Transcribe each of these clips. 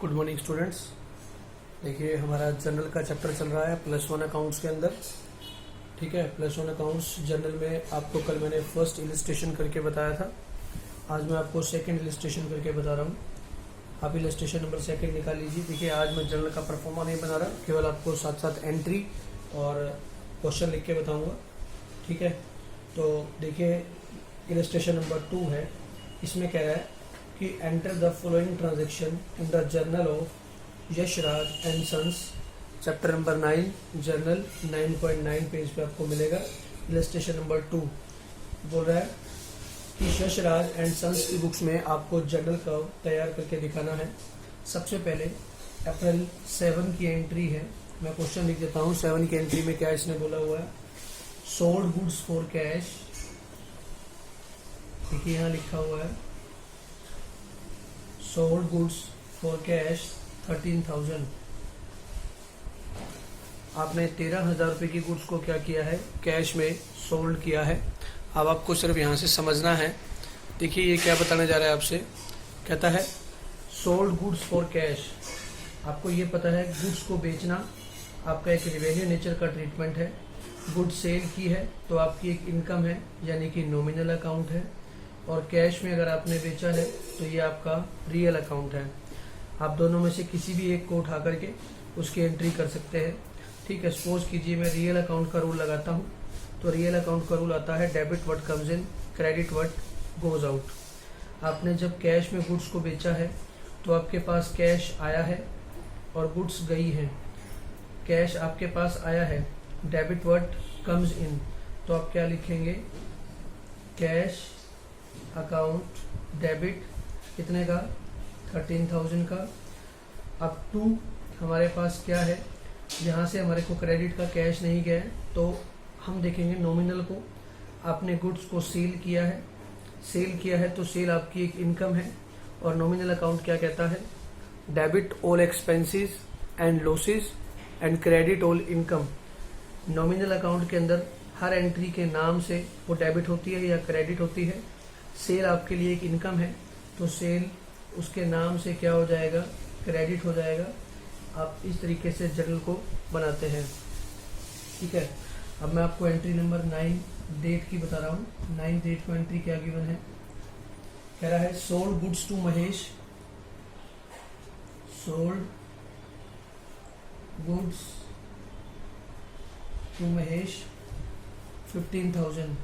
Good morning students. देखिए हमारा general का चैप्टर चल रहा है +1 अकाउंट्स के अंदर। ठीक है, +1 अकाउंट्स जनरल में आपको कल मैंने फर्स्ट इलिस्ट्रेशन करके बताया था। आज मैं आपको सेकंड इलिस्ट्रेशन करके बता रहा हूँ। आप इलिस्ट्रेशन नंबर 2 निकाल लीजिए। देखिए आज मैं जनरल का परफॉर्मा नहीं बना रहा, केवल आपको साथ साथ एंट्री और क्वेश्चन लिख के बताऊँगा। ठीक है, तो देखिए इलिस्ट्रेशन नंबर 2 है। इसमें कह रहा है कि enter the following transaction in the journal of Yashraj and sons, chapter number 9 journal 9.9 page पे आपको मिलेगा। इलस्ट्रेशन नंबर 2 बोल रहा है कि यशराज एंड सन्स की बुक्स में आपको जर्नल का तैयार करके दिखाना है। सबसे पहले अप्रैल 7 की एंट्री है। मैं क्वेश्चन लिख देता हूँ। 7 की एंट्री में क्या इसने बोला हुआ है, सोल्ड गुड्स फॉर कैश। देखिए यहाँ लिखा हुआ है सोल्ड गुड्स फॉर कैश 13,000। आपने 13,000 रुपये की गुड्स को क्या किया है, कैश में सोल्ड किया है। अब आपको सिर्फ यहाँ से समझना है। देखिए ये क्या बताने जा रहा है आपसे, कहता है सोल्ड गुड्स फॉर कैश। आपको ये पता है गुड्स को बेचना आपका एक रिवेन्यू नेचर का ट्रीटमेंट है। गुड्स सेल की है तो आपकी एक इनकम है, यानी कि नॉमिनल अकाउंट है। और कैश में अगर आपने बेचा है तो ये आपका रियल अकाउंट है। आप दोनों में से किसी भी एक को उठा करके उसकी एंट्री कर सकते हैं। ठीक है, सपोज कीजिए मैं रियल अकाउंट का रूल लगाता हूँ, तो रियल अकाउंट का रूल आता है debit what comes in, credit what goes out. आपने जब कैश में गुड्स को बेचा है तो आपके पास कैश आया है और गुड्स गई हैं। कैश आपके पास आया है, डेबिट व्हाट कम्स इन, तो आप क्या लिखेंगे, कैश अकाउंट डेबिट कितने का, 13,000 का। अब 2 हमारे पास क्या है, जहाँ से हमारे को क्रेडिट का कैश नहीं गया है तो हम देखेंगे नॉमिनल को। आपने गुड्स को सेल किया है, सेल किया है तो सेल आपकी एक इनकम है। और नॉमिनल अकाउंट क्या कहता है, debit all expenses and losses and credit all income. Nominal account के अंदर हर एंट्री के नाम से वो डेबिट होती है या क्रेडिट होती है। सेल आपके लिए एक इनकम है तो सेल उसके नाम से क्या हो जाएगा, क्रेडिट हो जाएगा। आप इस तरीके से जर्नल को बनाते हैं। ठीक है, अब मैं आपको एंट्री नंबर 9 डेट की बता रहा हूँ। 9 डेट को एंट्री क्या गिवन है, कह रहा है sold goods to Mahesh, sold goods to Mahesh 15,000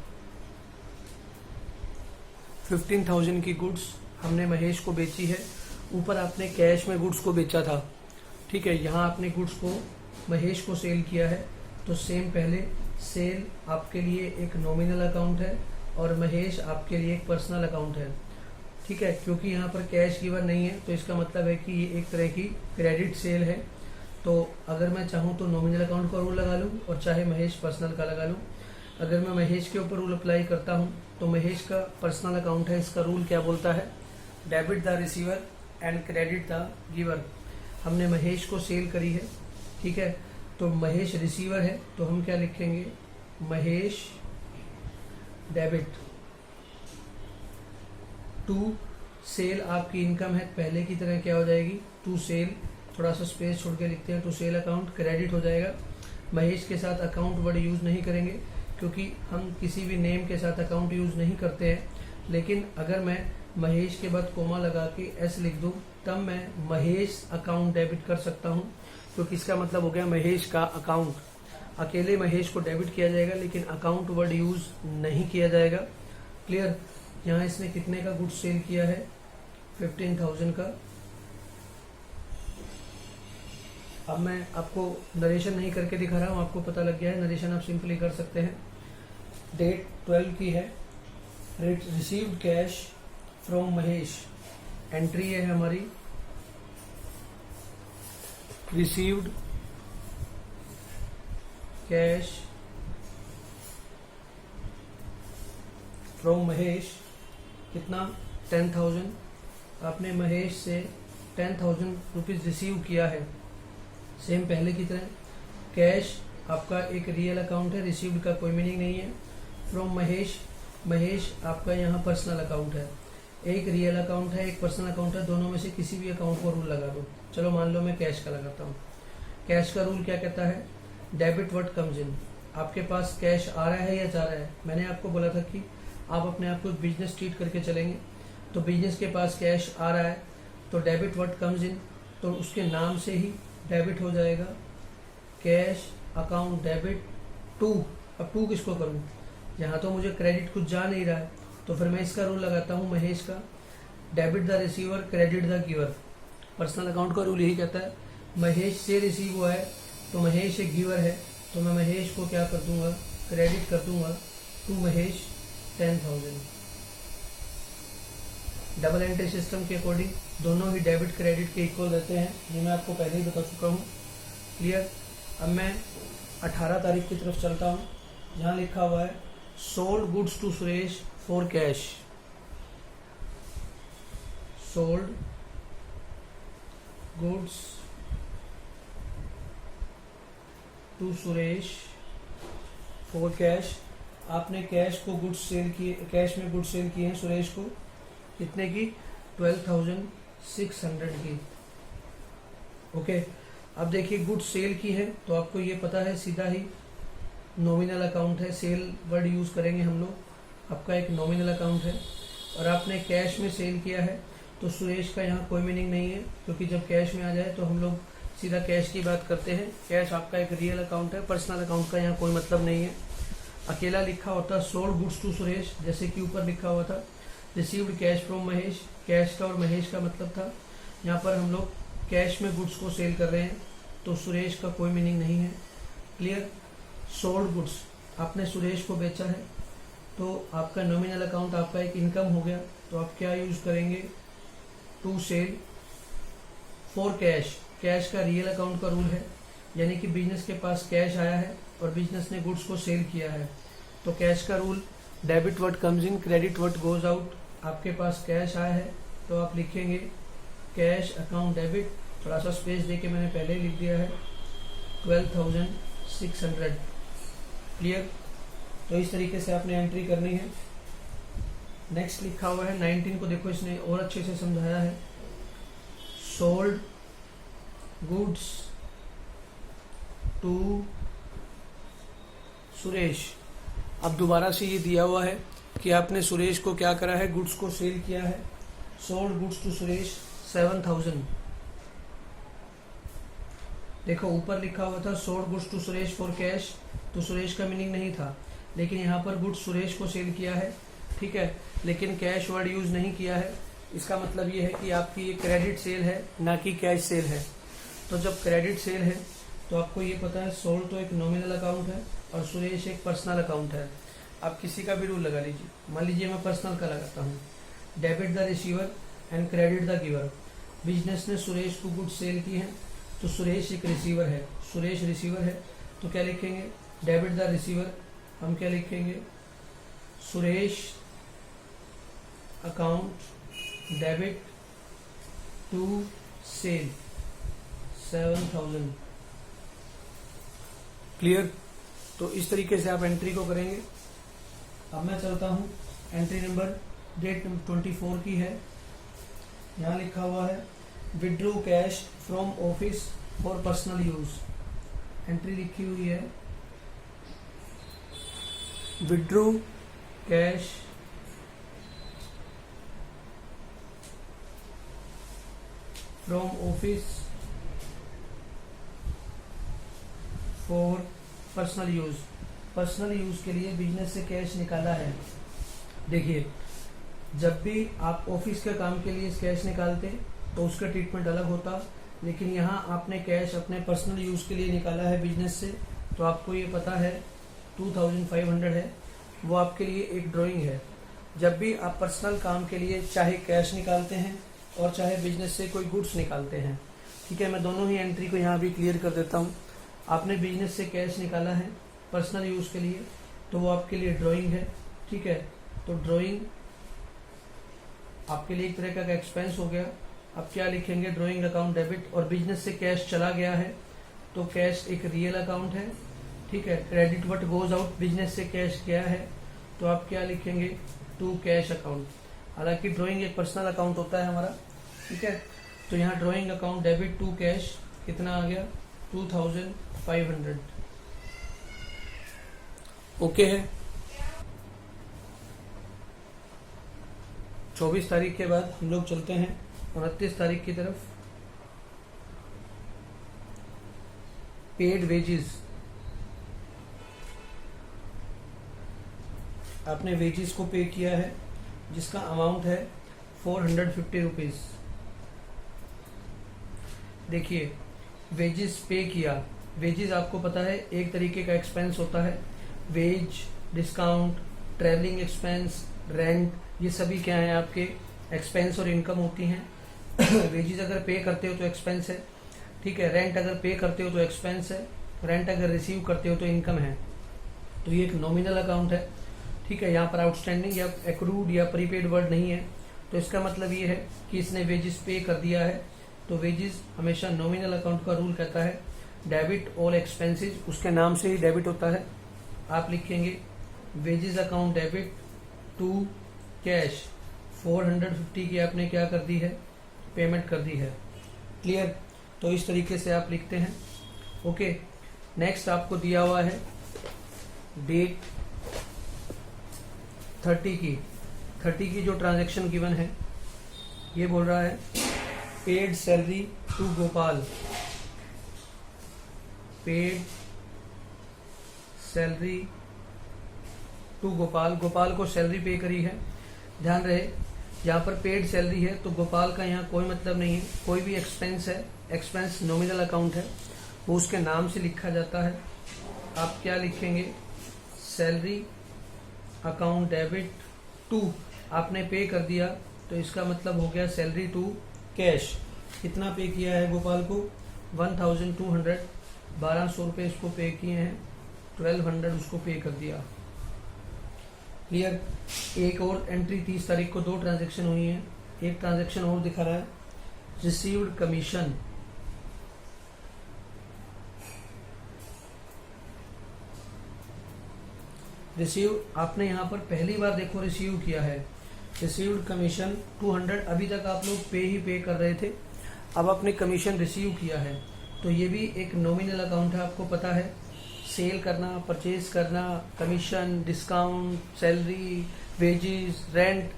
की गुड्स हमने महेश को बेची है। ऊपर आपने कैश में गुड्स को बेचा था। ठीक है, यहाँ आपने गुड्स को महेश को सेल किया है तो सेम पहले सेल आपके लिए एक नॉमिनल अकाउंट है और महेश आपके लिए एक पर्सनल अकाउंट है। ठीक है, क्योंकि यहाँ पर कैश गिवन नहीं है तो इसका मतलब है कि ये एक तरह की क्रेडिट सेल है। तो अगर मैं चाहूँ तो नॉमिनल अकाउंट का रूल लगा लूँ और चाहे महेश पर्सनल का लगा लूँ। अगर मैं महेश के ऊपर रूल अप्लाई करता हूँ तो महेश का पर्सनल अकाउंट है, इसका रूल क्या बोलता है, debit the receiver and credit the giver. हमने महेश को सेल करी है। ठीक है, तो महेश रिसीवर है तो हम क्या लिखेंगे, महेश डेबिट टू सेल आपकी इनकम है, पहले की तरह क्या हो जाएगी, टू सेल, थोड़ा सा स्पेस छोड़ के लिखते हैं, टू सेल अकाउंट क्रेडिट हो जाएगा। महेश के साथ अकाउंट वर्ड यूज नहीं करेंगे क्योंकि हम किसी भी नेम के साथ अकाउंट यूज नहीं करते हैं। लेकिन अगर मैं महेश के बाद कोमा लगा के एस लिख दूं तब मैं महेश अकाउंट डेबिट कर सकता हूं, क्योंकि इसका मतलब हो गया महेश का अकाउंट। अकेले महेश को डेबिट किया जाएगा लेकिन अकाउंट वर्ड यूज नहीं किया जाएगा। क्लियर। यहाँ इसने कितने का गुड्स सेल किया है, 15,000 का। अब मैं आपको नरेशन नहीं करके दिखा रहा हूँ, आपको पता लग गया है। नरेशन आप सिंपली कर सकते हैं। डेट 12 की है, received cash from Mahesh. Entry है हमारी रिसीव्ड कैश फ्रॉम महेश, कितना, 10,000। आपने महेश से 10,000 रुपीज रिसीव किया है। सेम पहले की तरह कैश आपका एक रियल अकाउंट है, रिसीव्ड का कोई मीनिंग नहीं है। फ्रॉम महेश, महेश आपका यहाँ पर्सनल अकाउंट है। एक रियल अकाउंट है, एक पर्सनल अकाउंट है, दोनों में से किसी भी अकाउंट को रूल लगा दो। चलो मान लो मैं कैश का लगाता हूँ। कैश का रूल क्या कहता है? डेबिट व्हाट कम्स इन। आपके पास कैश आ रहा है या जा रहा है? मैंने आपको बोला था कि आप अपने आप को बिजनेस ट्रीट करके चलेंगे, तो बिजनेस के पास कैश आ रहा है तो डेबिट व्हाट कम्स इन, तो उसके नाम से ही डेबिट हो जाएगा। Cash account debit to. अब टू किसको करूँ? यहाँ तो मुझे क्रेडिट कुछ जा नहीं रहा है, तो फिर मैं इसका रूल लगाता हूँ महेश का, debit the receiver credit the giver. Personal account का रूल यही कहता है महेश से रिसीव हुआ है तो महेश एक गिवर है, तो मैं महेश को क्या कर दूंगा? क्रेडिट कर दूंगा to Mahesh 10,000। Double entry system के अकॉर्डिंग दोनों ही डेबिट क्रेडिट के इक्वल रहते हैं, ये मैं आपको पहले ही बता चुका हूँ। क्लियर? अब मैं 18 तारीख की तरफ चलता हूँ, जहाँ लिखा हुआ है sold goods to Suresh for cash. Sold goods to Suresh for cash. आपने कैश को गुड्स सेल किए, कैश में गुड्स सेल किए हैं सुरेश को, कितने की? 12,600 की। ओके, अब देखिए गुड्स सेल की है तो आपको ये पता है सीधा ही नॉमिनल अकाउंट है, सेल वर्ड यूज करेंगे हम लोग, आपका एक नॉमिनल अकाउंट है। और आपने कैश में सेल किया है तो सुरेश का यहाँ कोई मीनिंग नहीं है, क्योंकि जब कैश में आ जाए तो हम लोग सीधा कैश की बात करते हैं। कैश आपका एक रियल अकाउंट है, पर्सनल अकाउंट का यहाँ कोई मतलब नहीं है। अकेला लिखा होता सोल्ड गुड्स टू सुरेश, जैसे कि ऊपर लिखा हुआ था received cash from Mahesh. Cash का और महेश का मतलब था, यहाँ पर हम लोग कैश में गुड्स को सेल कर रहे हैं तो सुरेश का कोई मीनिंग नहीं है। क्लियर? सोल्ड गुड्स, आपने सुरेश को बेचा है तो आपका नॉमिनल अकाउंट आपका एक इनकम हो गया, तो आप क्या यूज करेंगे? To sale for cash. Cash का रियल अकाउंट का रूल है, यानी कि बिजनेस के पास कैश आया है और बिजनेस ने गुड्स को सेल किया है, तो कैश का rule debit what comes in credit what goes out. आपके पास कैश आया है तो आप लिखेंगे कैश अकाउंट डेबिट, थोड़ा सा स्पेस देके मैंने पहले ही लिख दिया है 12,600। क्लियर? तो इस तरीके से आपने एंट्री करनी है। नेक्स्ट लिखा हुआ है 19 को, देखो इसने और अच्छे से समझाया है। Sold goods to Suresh. अब दोबारा से ये दिया हुआ है कि आपने सुरेश को क्या करा है? गुड्स को सेल किया है। Sold goods to Suresh 7,000। देखो ऊपर लिखा हुआ था sold goods to Suresh for cash, तो सुरेश का मीनिंग नहीं था, लेकिन यहाँ पर गुड्स सुरेश को सेल किया है, ठीक है, लेकिन कैश वर्ड यूज नहीं किया है। इसका मतलब ये है कि आपकी ये क्रेडिट सेल है, ना कि कैश सेल है। तो जब क्रेडिट सेल है तो आपको ये पता है सोल्ड तो एक नॉमिनल अकाउंट है और सुरेश एक पर्सनल अकाउंट है। आप किसी का भी रूल लगा लीजिए। मान लीजिए मैं पर्सनल का लगाता हूँ, debit the receiver and credit the giver. Business ने सुरेश को गुड्स सेल की है तो सुरेश एक रिसीवर है, सुरेश रिसीवर है, तो क्या लिखेंगे? Debit the receiver. हम क्या लिखेंगे? Suresh account debit to sale 7,000। Clear? तो इस तरीके से आप एंट्री को करेंगे। अब मैं चलता हूँ, एंट्री नंबर डेट 24 की है। यहाँ लिखा हुआ है withdrew cash from office for personal use. Entry लिखी हुई है withdrew cash from office for personal use. Personal use के लिए बिजनेस से कैश निकाला है। देखिए, जब भी आप ऑफिस के काम के लिए कैश निकालते तो उसका ट्रीटमेंट अलग होता, लेकिन यहाँ आपने कैश अपने पर्सनल यूज के लिए निकाला है बिजनेस से, तो आपको ये पता है 2,500 है, वो आपके लिए एक ड्राइंग है। जब भी आप पर्सनल काम के लिए चाहे कैश निकालते हैं और चाहे बिजनेस से कोई गुड्स निकालते हैं, ठीक है, मैं दोनों ही एंट्री को यहाँ भी क्लियर कर देता हूँ। आपने बिजनेस से कैश निकाला है पर्सनल यूज के लिए, तो वो आपके लिए ड्राइंग है, ठीक है, तो ड्राइंग आपके लिए एक तरह का एक्सपेंस हो गया। अब क्या लिखेंगे? Drawing account debit. और बिजनेस से कैश चला गया है तो कैश एक रियल अकाउंट है, ठीक है, credit what goes out. Business से कैश गया है तो आप क्या लिखेंगे? To cash account. हालांकि ड्राइंग एक पर्सनल अकाउंट होता है हमारा, ठीक है। तो यहाँ drawing account debit to cash कितना आ गया 2500, ओके है। 24 तारीख के बाद हम लोग चलते हैं 29 तारीख की तरफ। पेड वेजेस, आपने वेजेस को पे किया है जिसका अमाउंट है 450 रुपीज। देखिए वेजेस पे किया, वेजेस आपको पता है एक तरीके का एक्सपेंस होता है। Wage, discount, travelling expense, rent, ये सभी क्या है आपके एक्सपेंस और इनकम होती हैं। वेजेस अगर पे करते हो तो एक्सपेंस है, ठीक है। रेंट अगर पे करते हो तो एक्सपेंस है, रेंट अगर रिसीव करते हो तो इनकम है। तो ये एक नॉमिनल अकाउंट है, ठीक है। यहाँ पर आउटस्टैंडिंग या एक्रूड या प्रीपेड वर्ड नहीं है, तो इसका मतलब ये है कि इसने वेजेस पे कर दिया है। तो वेजेस हमेशा नॉमिनल अकाउंट का रूल कहता है डेबिट ऑल एक्सपेंसेस, उसके नाम से ही डेबिट होता है। आप लिखेंगे wages account debit to cash, 450 की आपने क्या कर दी है, पेमेंट कर दी है। क्लियर? तो इस तरीके से आप लिखते हैं, ओके। नेक्स्ट आपको दिया हुआ है डेट 30 की जो ट्रांजैक्शन गिवन है, ये बोल रहा है paid salary to Gopal, paid salary to Gopal, Gopal को सैलरी पे करी है। ध्यान रहे यहाँ पर पेड सैलरी है तो गोपाल का यहाँ कोई मतलब नहीं है। कोई भी एक्सपेंस है, एक्सपेंस नॉमिनल अकाउंट है, वो उसके नाम से लिखा जाता है। आप क्या लिखेंगे, सैलरी अकाउंट डेबिट टू, आपने पे कर दिया तो इसका मतलब हो गया सैलरी टू कैश। कितना पे किया है गोपाल को, 1200, 1200 रुपये इसको पे किए हैं, 1200 उसको पे कर दिया। क्लियर? एक और एंट्री 30 तारीख को 2 ट्रांजैक्शन हुई है। एक ट्रांजैक्शन और दिखा रहा है रिसीव्ड कमीशन, रिसीव, आपने यहाँ पर पहली बार देखो रिसीव किया है, रिसीव्ड कमीशन 200। अभी तक आप लोग पे ही पे कर रहे थे, अब आपने कमीशन रिसीव किया है, तो ये भी एक नॉमिनल अकाउंट है। आपको पता है सेल करना, परचेज करना, commission, discount, salary, wages, rent,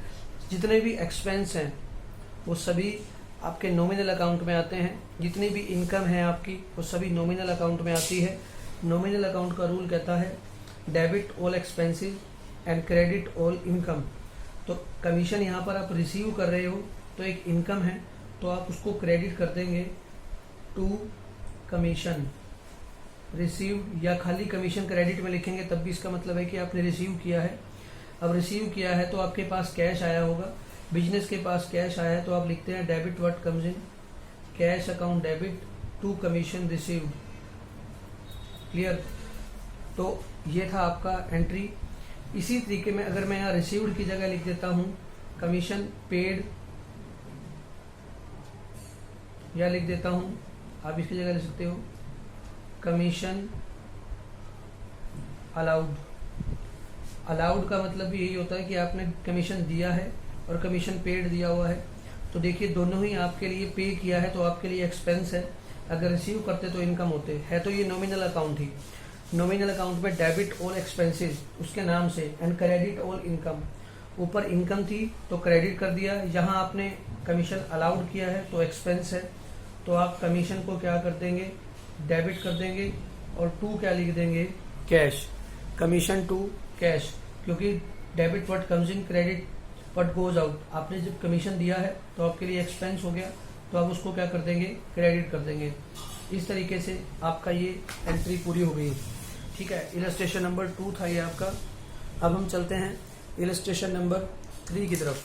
जितने भी एक्सपेंस हैं वो सभी आपके नॉमिनल अकाउंट में आते हैं। जितनी भी इनकम है आपकी वो सभी नॉमिनल अकाउंट में आती है। नॉमिनल अकाउंट का रूल कहता है debit all expenses and credit all income. तो कमीशन यहाँ पर आप रिसीव कर रहे हो तो एक इनकम है, तो आप उसको क्रेडिट कर देंगे टू कमीशन रिसीव्ड, या खाली कमीशन क्रेडिट में लिखेंगे तब भी इसका मतलब है कि आपने रिसीव किया है। अब रिसीव किया है तो आपके पास कैश आया होगा, बिजनेस के पास कैश आया है तो आप लिखते हैं debit what comes in, cash account debit to commission received. Clear? तो ये था आपका एंट्री। इसी तरीके में अगर मैं यहाँ रिसीव्ड की जगह लिख देता हूँ कमीशन पेड, या लिख देता हूँ, आप इसकी जगह लिख सकते हो कमीशन अलाउड। अलाउड का मतलब भी यही होता है कि आपने कमीशन दिया है और कमीशन पेड दिया हुआ है। तो देखिए दोनों ही आपके लिए पे किया है तो आपके लिए एक्सपेंस है, अगर रिसीव करते तो इनकम होते है। तो ये नॉमिनल अकाउंट ही, नॉमिनल अकाउंट में डेबिट ऑल एक्सपेंसेस उसके नाम से एंड क्रेडिट ऑल इनकम। ऊपर इनकम थी तो क्रेडिट कर दिया, यहाँ आपने कमीशन अलाउड किया है तो एक्सपेंस है, तो आप कमीशन को क्या कर देंगे, डेबिट कर देंगे, और टू क्या लिख देंगे, कैश, कमीशन टू कैश, क्योंकि debit what comes in, credit what goes out. आपने जब कमीशन दिया है तो आपके लिए एक्सपेंस हो गया, तो आप उसको क्या कर देंगे, क्रेडिट कर देंगे। इस तरीके से आपका ये एंट्री पूरी हो गई, ठीक है। इलस्ट्रेशन नंबर 2 था ये आपका। अब हम चलते हैं इलस्ट्रेशन नंबर 3 की तरफ।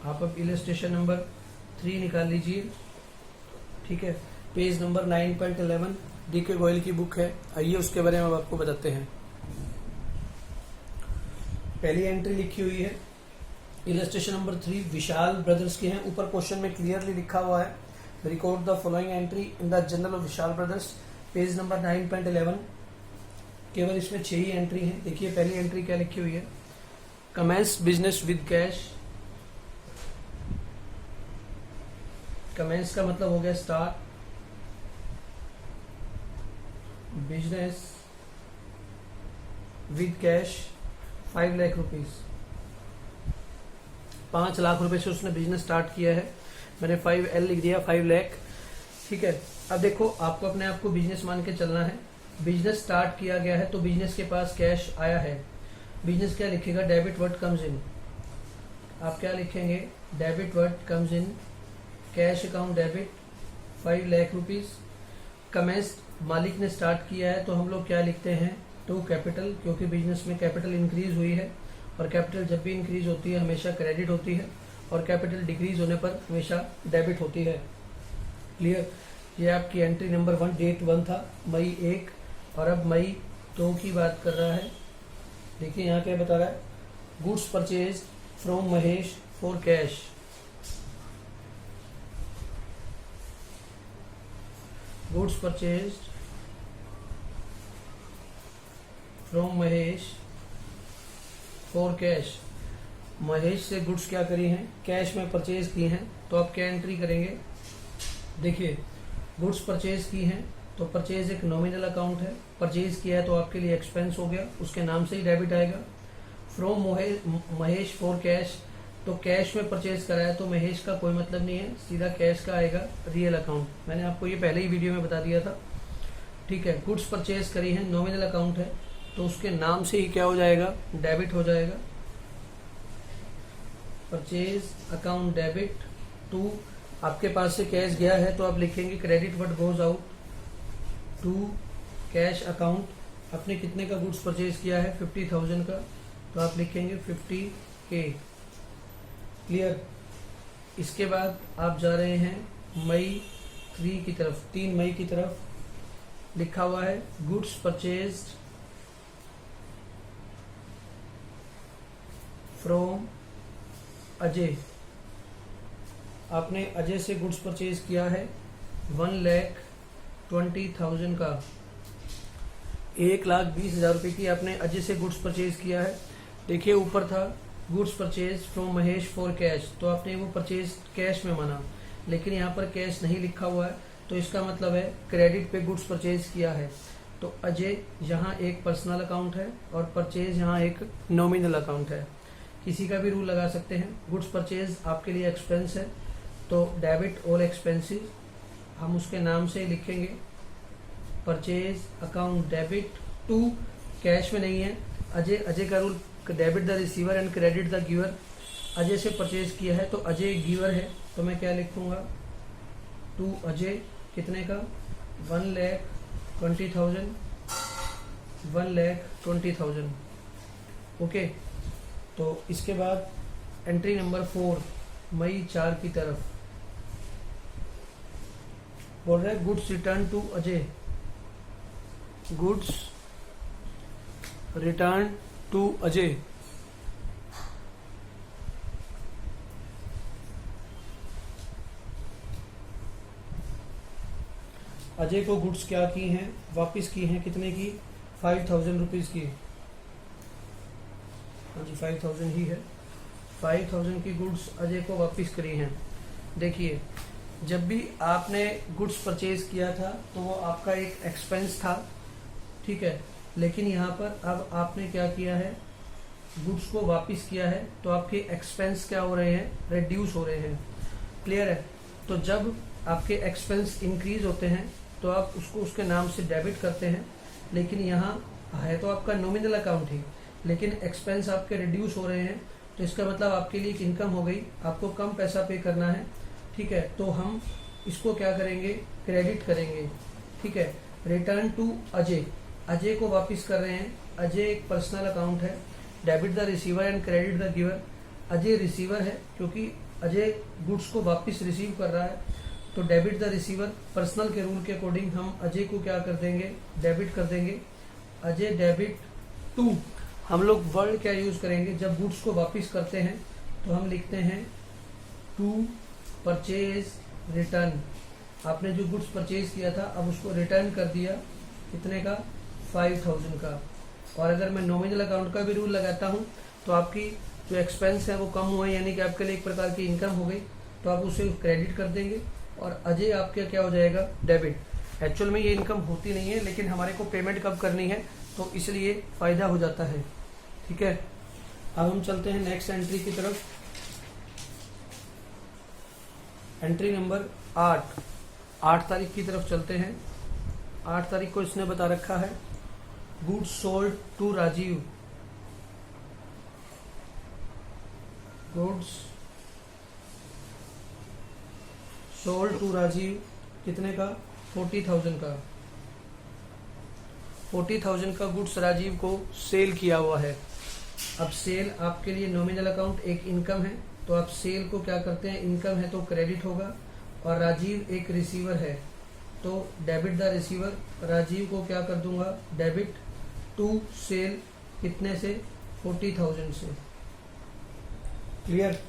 आप अब इलस्ट्रेशन नंबर 3 निकाल लीजिए, ठीक है। पेज नंबर 9.11 डीके गोयल की बुक है। आइए उसके बारे में अब आपको बताते हैं। पहली एंट्री लिखी हुई है इलस्ट्रेशन नंबर 3 विशाल ब्रदर्स की है। ऊपर क्वेश्चन में क्लियरली लिखा हुआ है record the following entry in the journal of Vishal brothers, page number 9.11। केवल इसमें 6 ही एंट्री है। देखिए पहली एंट्री क्या लिखी हुई है, commenced business with cash. Commenced का मतलब हो गया start business with cash 5 lakh rupees. 5 lakh रुपए से उसने बिजनेस स्टार्ट किया है, मैंने 5L लिख दिया, 5 लाख। ठीक है, अब देखो आपको अपने आप को बिजनेस मान के चलना है। बिजनेस स्टार्ट किया गया है तो बिजनेस के पास कैश आया है। बिजनेस क्या लिखेगा, डेबिट व्हाट कम्स इन। आप क्या लिखेंगे, debit what comes in, cash account debit 5 lakh rupees. Commenced मालिक ने स्टार्ट किया है तो हम लोग क्या लिखते हैं, टू कैपिटल, क्योंकि बिजनेस में कैपिटल इंक्रीज हुई है और कैपिटल जब भी इंक्रीज होती है हमेशा क्रेडिट होती है और कैपिटल डिक्रीज होने पर हमेशा डेबिट होती है। क्लियर। ये आपकी एंट्री नंबर 1, डेट 1 था मई 1 और अब मई 2 की बात कर रहा है। देखिए यहाँ क्या बता रहा है, goods purchase from Mahesh for cash. Goods purchase from Mahesh for cash. Mahesh से गुड्स क्या करी हैं, कैश में परचेज की हैं, तो आप क्या एंट्री करेंगे। देखिए गुड्स परचेज की हैं तो परचेज एक नॉमिनल अकाउंट है, परचेज किया है तो आपके लिए एक्सपेंस हो गया, उसके नाम से ही डेबिट आएगा। फ्रॉम महेश फॉर कैश, तो कैश में परचेज कराया तो महेश का कोई मतलब नहीं है, सीधा कैश का आएगा रियल अकाउंट। मैंने आपको ये पहले ही वीडियो में बता दिया था। ठीक है, गुड्स परचेज करी है, नॉमिनल अकाउंट है तो उसके नाम से ही क्या हो जाएगा, डेबिट हो जाएगा। परचेज अकाउंट डेबिट टू, आपके पास से कैश गया है तो आप लिखेंगे credit what goes out to cash account. आपने कितने का गुड्स परचेज किया है, 50,000 का, तो आप लिखेंगे 50K। क्लियर। इसके बाद आप जा रहे हैं मई 3 की तरफ, 3 मई की तरफ। लिखा हुआ है गुड्स परचेज्ड फ्रॉम अजय। आपने अजय से गुड्स परचेज किया है 1,20,000 का, 1,20,000 रुपए की आपने अजय से गुड्स परचेज किया है। देखिए ऊपर था goods purchase from Mahesh for cash, तो आपने वो परचेज कैश में माना, लेकिन यहाँ पर कैश नहीं लिखा हुआ है तो इसका मतलब है क्रेडिट पे गुड्स परचेज किया है। तो अजय यहाँ एक पर्सनल अकाउंट है और परचेज यहाँ एक नॉमिनल अकाउंट है। किसी का भी रूल लगा सकते हैं। गुड्स परचेज आपके लिए एक्सपेंस है तो डेबिट ऑल एक्सपेंसेस, हम उसके नाम से लिखेंगे purchase account debit to, cash में नहीं है। अजय का rule debit the receiver and credit the giver. Ajay से परचेज किया है तो अजय गिवर है तो मैं क्या लिखूंगा, टू अजय कितने का, 1,20,000, 1,20,000। ओके, तो इसके बाद एंट्री नंबर 4 मई 4 की तरफ बोल रहे हैं goods return to Ajay. Goods return to Ajay. Ajay को गुड्स क्या की हैं, वापस की हैं, कितने की, 5,000 रुपीज की। हाँ जी 5,000 ही है, 5,000 की गुड्स अजय को वापस करी हैं। देखिए जब भी आपने गुड्स परचेज किया था तो वो आपका एक एक्सपेंस था, ठीक है, लेकिन यहाँ पर अब आपने क्या किया है, गुड्स को वापस किया है तो आपके एक्सपेंस क्या हो रहे हैं, रिड्यूस हो रहे हैं। क्लियर है। तो जब आपके एक्सपेंस इंक्रीज होते हैं तो आप उसको उसके नाम से डेबिट करते हैं, लेकिन यहाँ है तो आपका नॉमिनल अकाउंट ही, लेकिन एक्सपेंस आपके रिड्यूस हो रहे हैं तो इसका मतलब आपके लिए एक इनकम हो गई, आपको कम पैसा पे करना है। ठीक है, तो हम इसको क्या करेंगे, क्रेडिट करेंगे। ठीक है, रिटर्न टू अजय, अजय को वापस कर रहे हैं। अजय एक पर्सनल अकाउंट है, debit the receiver and credit the giver. Ajay receiver है क्योंकि अजय गुड्स को वापस रिसीव कर रहा है, तो डेबिट द रिसीवर, पर्सनल के रूल के अकॉर्डिंग हम अजय को क्या कर देंगे, डेबिट कर देंगे। अजय डेबिट टू, हम लोग वर्ड क्या यूज करेंगे, जब गुड्स को वापस करते हैं तो हम लिखते हैं टू परचेज रिटर्न। आपने जो गुड्स परचेज किया था अब उसको रिटर्न कर दिया, कितने का, 5,000 का। और अगर मैं नॉमिनल अकाउंट का भी रूल लगाता हूं तो आपकी जो एक्सपेंस है वो कम हुआ, यानी कि आपके लिए एक प्रकार की इनकम हो गई, तो आप उसे क्रेडिट कर देंगे और अजय आपका क्या हो जाएगा, डेबिट। एक्चुअल में ये इनकम होती नहीं है, लेकिन हमारे को पेमेंट कब करनी है तो इसलिए फायदा हो जाता है। ठीक है, अब हम चलते हैं नेक्स्ट एंट्री की तरफ। एंट्री नंबर 8 तारीख की तरफ चलते हैं। 8 तारीख को इसने बता रखा है goods sold to Rajeev, goods sold to Rajeev कितने का, 40,000 का। 40,000 का गुड्स राजीव को सेल किया हुआ है। अब सेल आपके लिए नॉमिनल अकाउंट एक इनकम है, तो आप सेल को क्या करते हैं, इनकम है तो क्रेडिट होगा, और राजीव एक रिसीवर है तो डेबिट द रिसीवर। राजीव को क्या कर दूंगा, डेबिट टू सेल, कितने से, 40,000 से। क्लियर।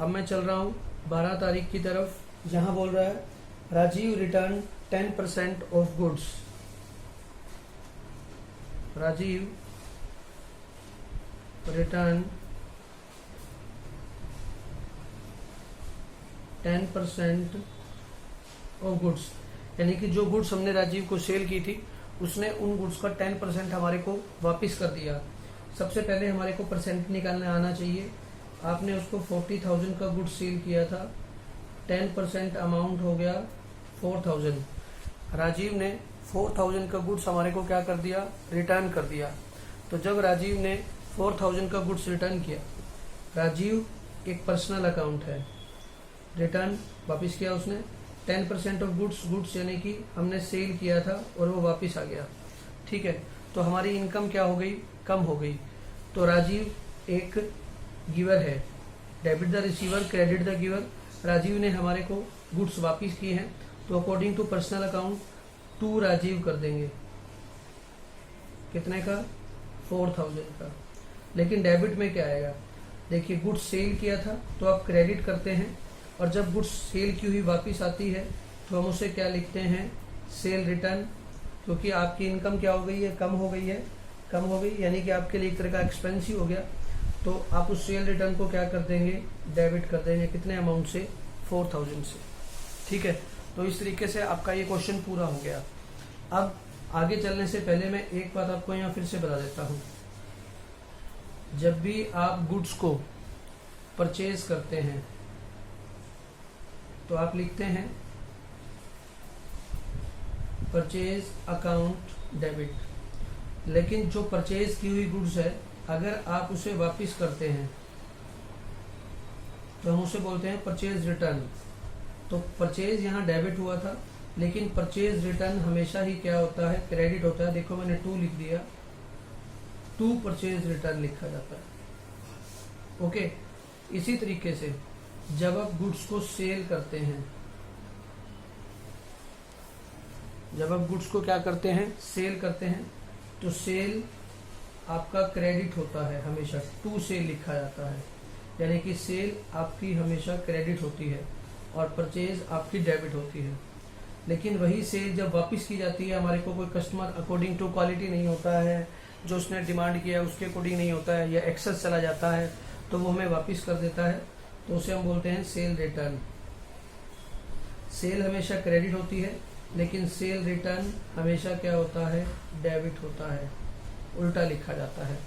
अब मैं चल रहा हूं 12 तारीख की तरफ, जहां बोल रहा है Rajeev return 10% of goods. Rajeev return 10% of goods, यानी कि जो गुड्स हमने राजीव को सेल की थी उसने उन गुड्स का 10% हमारे को वापस कर दिया। सबसे पहले हमारे को परसेंट निकालने आना चाहिए। आपने उसको 40,000 का गुड्स सेल किया था, 10% अमाउंट हो गया 4,000। राजीव ने 4,000 का गुड्स हमारे को क्या कर दिया, रिटर्न कर दिया। तो जब राजीव ने 4,000 का गुड्स रिटर्न किया, राजीव एक पर्सनल अकाउंट है, रिटर्न वापस किया उसने 10% ऑफ गुड्स यानी कि हमने सेल किया था और वो वापस आ गया। ठीक है, तो हमारी इनकम क्या हो गई, कम हो गई। तो राजीव एक गिवर है, debit the receiver credit the giver. Rajeev ने हमारे को गुड्स वापस किए हैं, तो according to personal account to Rajeev कर देंगे, कितने का, 4,000 का। लेकिन डेबिट में क्या आएगा, देखिए गुड्स सेल किया था तो आप क्रेडिट करते हैं, और जब गुड्स सेल की हुई वापस आती है तो हम उसे क्या लिखते हैं, सेल रिटर्न, क्योंकि आपकी इनकम क्या हो गई है, कम हो गई है, कम हो गई, यानी कि आपके लिए एक तरह का एक्सपेंस ही हो गया। तो आप उस सेल रिटर्न को क्या कर देंगे, डेबिट कर देंगे, कितने अमाउंट से, 4,000 से। ठीक है, तो इस तरीके से आपका ये क्वेश्चन पूरा हो गया। अब आगे चलने से पहले मैं एक बात आपको यहाँ फिर से बता देता हूँ। जब भी आप गुड्स को परचेज करते हैं तो आप लिखते हैं परचेज अकाउंट डेबिट, लेकिन जो परचेज की हुई गुड्स है अगर आप उसे वापस करते हैं तो हम उसे बोलते हैं परचेज रिटर्न। तो परचेज यहाँ डेबिट हुआ था, लेकिन परचेज रिटर्न हमेशा ही क्या होता है, क्रेडिट होता है। देखो मैंने टू लिख दिया, टू परचेज रिटर्न लिखा जाता है। ओके, इसी तरीके से जब आप गुड्स को सेल करते हैं, जब आप गुड्स को क्या करते हैं, सेल करते हैं, तो सेल आपका क्रेडिट होता है, हमेशा टू सेल लिखा जाता है, यानी कि सेल आपकी हमेशा क्रेडिट होती है और परचेज आपकी डेबिट होती है। लेकिन वही सेल जब वापस की जाती है, हमारे को कोई कस्टमर अकॉर्डिंग टू क्वालिटी नहीं होता है, जो उसने डिमांड किया है उसके अकॉर्डिंग नहीं होता है, या एक्सेस चला जाता है तो वो हमें वापस कर देता है, तो उसे हम बोलते हैं सेल रिटर्न। सेल हमेशा क्रेडिट होती है, लेकिन सेल रिटर्न हमेशा क्या होता है, डेबिट होता है, उल्टा लिखा जाता है।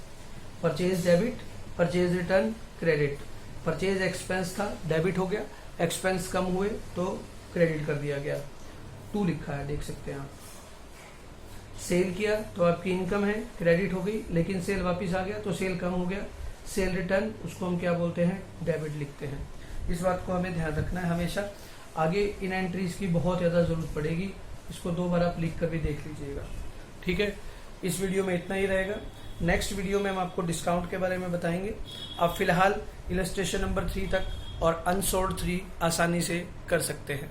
Purchase debit, purchase return credit. Purchase expense था, डेबिट हो गया, एक्सपेंस कम हुए तो क्रेडिट कर दिया गया, टू लिखा है, देख सकते हैं आप। सेल किया तो आपकी इनकम है, क्रेडिट हो गई, लेकिन सेल वापस आ गया तो सेल कम हो गया, सेल रिटर्न, उसको हम क्या बोलते हैं, डेबिट लिखते हैं। इस बात को हमें ध्यान रखना है हमेशा। आगे इन एंट्रीज की बहुत ज़्यादा ज़रूरत पड़ेगी, इसको 2 बार आप लिख कर भी देख लीजिएगा। ठीक है, इस वीडियो में इतना ही रहेगा। नेक्स्ट वीडियो में हम आपको डिस्काउंट के बारे में बताएंगे। आप फिलहाल इलस्ट्रेशन नंबर 3 तक और अनसोल्ड 3 आसानी से कर सकते हैं।